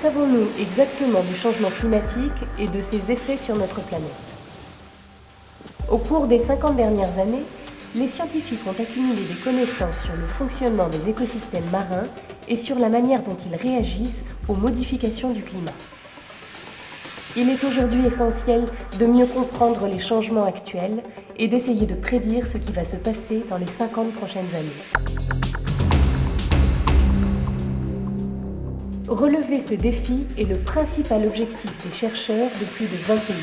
savons-nous exactement du changement climatique et de ses effets sur notre planète? Au cours des 50 dernières années, les scientifiques ont accumulé des connaissances sur le fonctionnement des écosystèmes marins et sur la manière dont ils réagissent aux modifications du climat. Il est aujourd'hui essentiel de mieux comprendre les changements actuels et d'essayer de prédire ce qui va se passer dans les 50 prochaines années. Relever ce défi est le principal objectif des chercheurs de plus de 20 pays.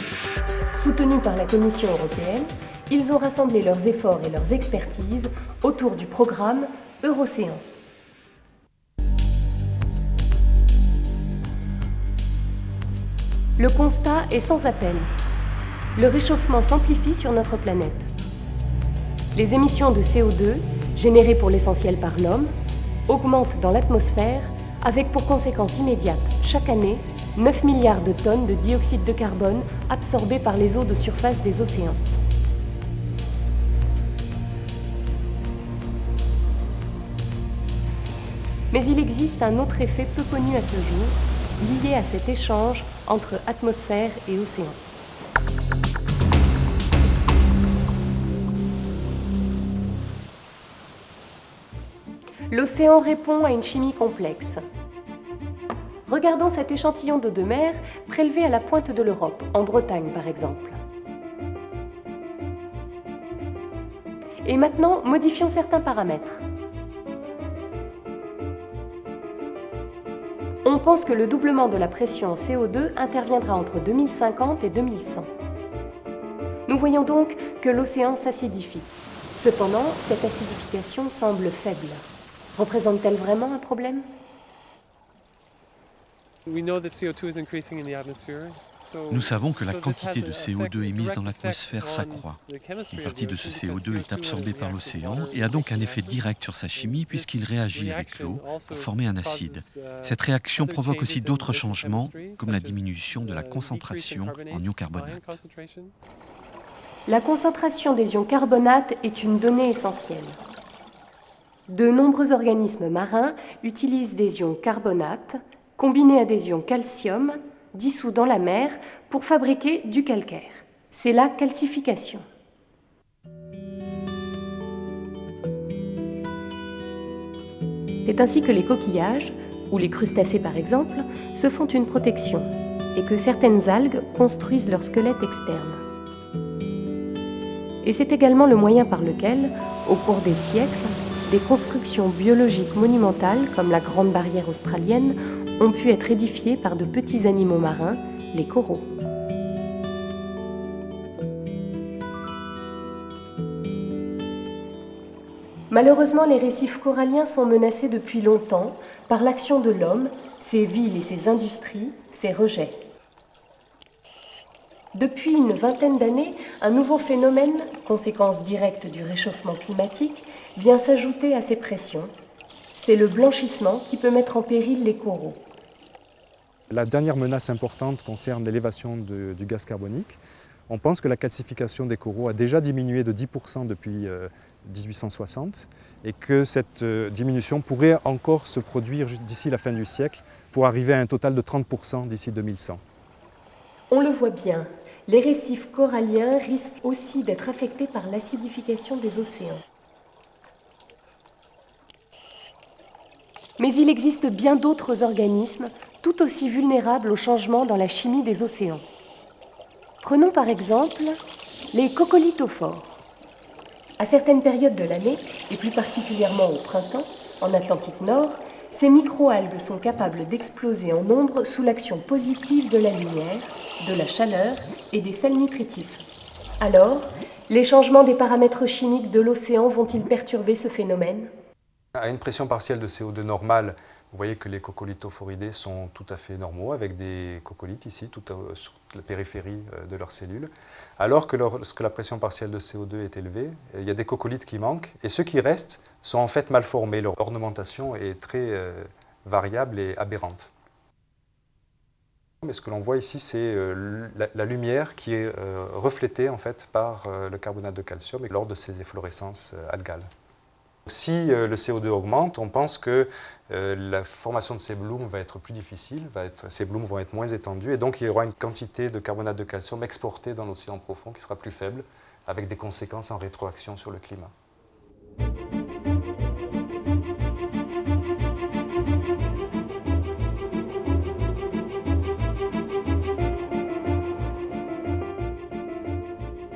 Soutenus par la Commission européenne, ils ont rassemblé leurs efforts et leurs expertises autour du programme Eurocéan. Le constat est sans appel. Le réchauffement s'amplifie sur notre planète. Les émissions de CO2, générées pour l'essentiel par l'homme, augmentent dans l'atmosphère avec pour conséquence immédiate, chaque année, 9 milliards de tonnes de dioxyde de carbone absorbées par les eaux de surface des océans. Mais il existe un autre effet peu connu à ce jour, lié à cet échange entre atmosphère et océan. L'océan répond à une chimie complexe. Regardons cet échantillon d'eau de mer prélevé à la pointe de l'Europe, en Bretagne par exemple. Et maintenant, modifions certains paramètres. On pense que le doublement de la pression en CO2 interviendra entre 2050 et 2100. Nous voyons donc que l'océan s'acidifie. Cependant, cette acidification semble faible. Représente-t-elle vraiment un problème? Nous savons que la quantité de CO2 émise dans l'atmosphère s'accroît. Une partie de ce CO2 est absorbée par l'océan et a donc un effet direct sur sa chimie puisqu'il réagit avec l'eau pour former un acide. Cette réaction provoque aussi d'autres changements, comme la diminution de la concentration en ions carbonates. La concentration des ions carbonates est une donnée essentielle. De nombreux organismes marins utilisent des ions carbonates combinés à des ions calcium dissous dans la mer pour fabriquer du calcaire. C'est la calcification. C'est ainsi que les coquillages, ou les crustacés par exemple, se font une protection et que certaines algues construisent leur squelette externe. Et c'est également le moyen par lequel, au cours des siècles, des constructions biologiques monumentales comme la Grande Barrière australienne ont pu être édifiées par de petits animaux marins, les coraux. Malheureusement, les récifs coralliens sont menacés depuis longtemps par l'action de l'homme, ses villes et ses industries, ses rejets. Depuis une vingtaine d'années, un nouveau phénomène, conséquence directe du réchauffement climatique, vient s'ajouter à ces pressions. C'est le blanchissement qui peut mettre en péril les coraux. La dernière menace importante concerne l'élévation du gaz carbonique. On pense que la calcification des coraux a déjà diminué de 10% depuis 1860 et que cette diminution pourrait encore se produire d'ici la fin du siècle pour arriver à un total de 30% d'ici 2100. On le voit bien, les récifs coralliens risquent aussi d'être affectés par l'acidification des océans. Mais il existe bien d'autres organismes tout aussi vulnérables aux changements dans la chimie des océans. Prenons par exemple les coccolithophores. À certaines périodes de l'année, et plus particulièrement au printemps, en Atlantique Nord, ces microalgues sont capables d'exploser en nombre sous l'action positive de la lumière, de la chaleur et des sels nutritifs. Alors, les changements des paramètres chimiques de l'océan vont-ils perturber ce phénomène ? À une pression partielle de CO2 normale, vous voyez que les coccolithophoridés sont tout à fait normaux, avec des coccolithes ici, tout sur la périphérie de leurs cellules. Alors que lorsque la pression partielle de CO2 est élevée, il y a des coccolithes qui manquent, et ceux qui restent sont en fait mal formés. Leur ornementation est très variable et aberrante. Mais ce que l'on voit ici, c'est la lumière qui est reflétée en fait par le carbonate de calcium lors de ces efflorescences algales. Si le CO2 augmente, on pense que la formation de ces blooms va être plus difficile, ces blooms vont être moins étendus, et donc il y aura une quantité de carbonate de calcium exportée dans l'océan profond qui sera plus faible, avec des conséquences en rétroaction sur le climat.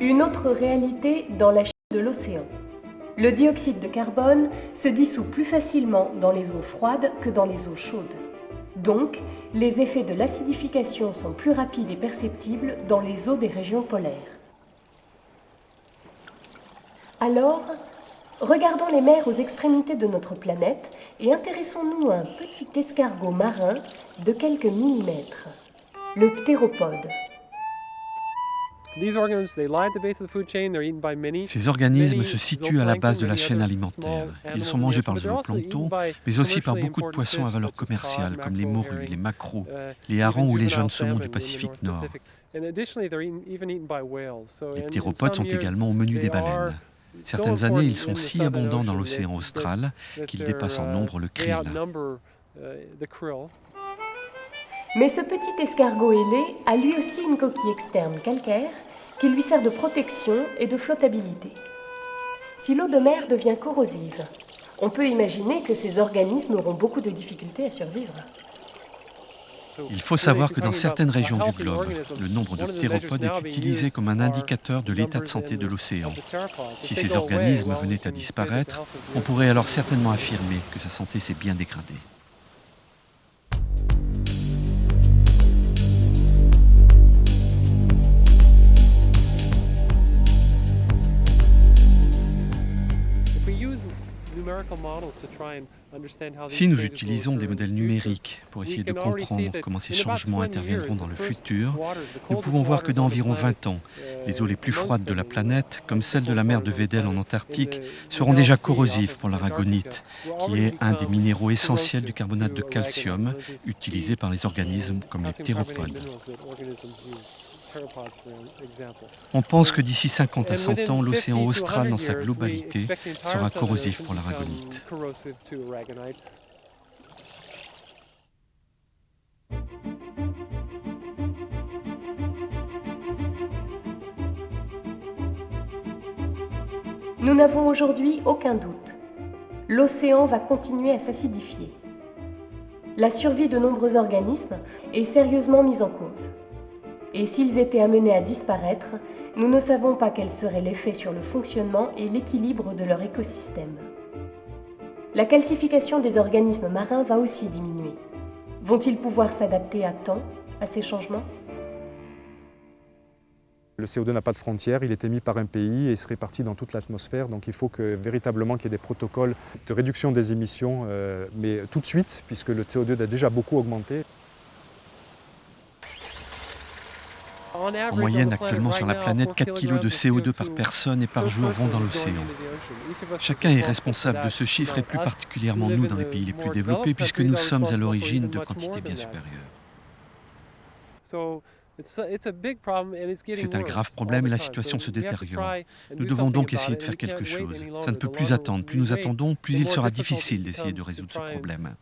Une autre réalité dans la chimie de l'océan. Le dioxyde de carbone se dissout plus facilement dans les eaux froides que dans les eaux chaudes. Donc, les effets de l'acidification sont plus rapides et perceptibles dans les eaux des régions polaires. Alors, regardons les mers aux extrémités de notre planète et intéressons-nous à un petit escargot marin de quelques millimètres, le ptéropode. Ces organismes se situent à la base de la chaîne alimentaire. Ils sont mangés par le zooplancton, mais aussi par beaucoup de poissons à valeur commerciale, comme les morues, les maquereaux, les harengs ou les jeunes saumons du Pacifique Nord. Les ptéropodes sont également au menu des baleines. Certaines années, ils sont si abondants dans l'océan austral qu'ils dépassent en nombre le krill. Mais ce petit escargot ailé a lui aussi une coquille externe calcaire qui lui sert de protection et de flottabilité. Si l'eau de mer devient corrosive, on peut imaginer que ces organismes auront beaucoup de difficultés à survivre. Il faut savoir que dans certaines régions du globe, le nombre de ptéropodes est utilisé comme un indicateur de l'état de santé de l'océan. Si ces organismes venaient à disparaître, on pourrait alors certainement affirmer que sa santé s'est bien dégradée. Si nous utilisons des modèles numériques pour essayer de comprendre comment ces changements interviendront dans le futur, nous pouvons voir que dans environ 20 ans, les eaux les plus froides de la planète, comme celles de la mer de Weddell en Antarctique, seront déjà corrosives pour l'aragonite, qui est un des minéraux essentiels du carbonate de calcium utilisé par les organismes comme les ptéropodes. On pense que d'ici 50 à 100 ans, l'océan austral dans sa globalité sera corrosif pour l'aragonite. Nous n'avons aujourd'hui aucun doute. L'océan va continuer à s'acidifier. La survie de nombreux organismes est sérieusement mise en cause. Et s'ils étaient amenés à disparaître, nous ne savons pas quel serait l'effet sur le fonctionnement et l'équilibre de leur écosystème. La calcification des organismes marins va aussi diminuer. Vont-ils pouvoir s'adapter à temps à ces changements ? Le CO2 n'a pas de frontières, il est émis par un pays et se répartit dans toute l'atmosphère. Donc il faut véritablement qu'il y ait des protocoles de réduction des émissions, mais tout de suite, puisque le CO2 a déjà beaucoup augmenté. En moyenne, actuellement sur la planète, 4 kg de CO2 par personne et par jour vont dans l'océan. Chacun est responsable de ce chiffre et plus particulièrement nous dans les pays les plus développés puisque nous sommes à l'origine de quantités bien supérieures. C'est un grave problème et la situation se détériore. Nous devons donc essayer de faire quelque chose. Ça ne peut plus attendre. Plus nous attendons, plus il sera difficile d'essayer de résoudre ce problème.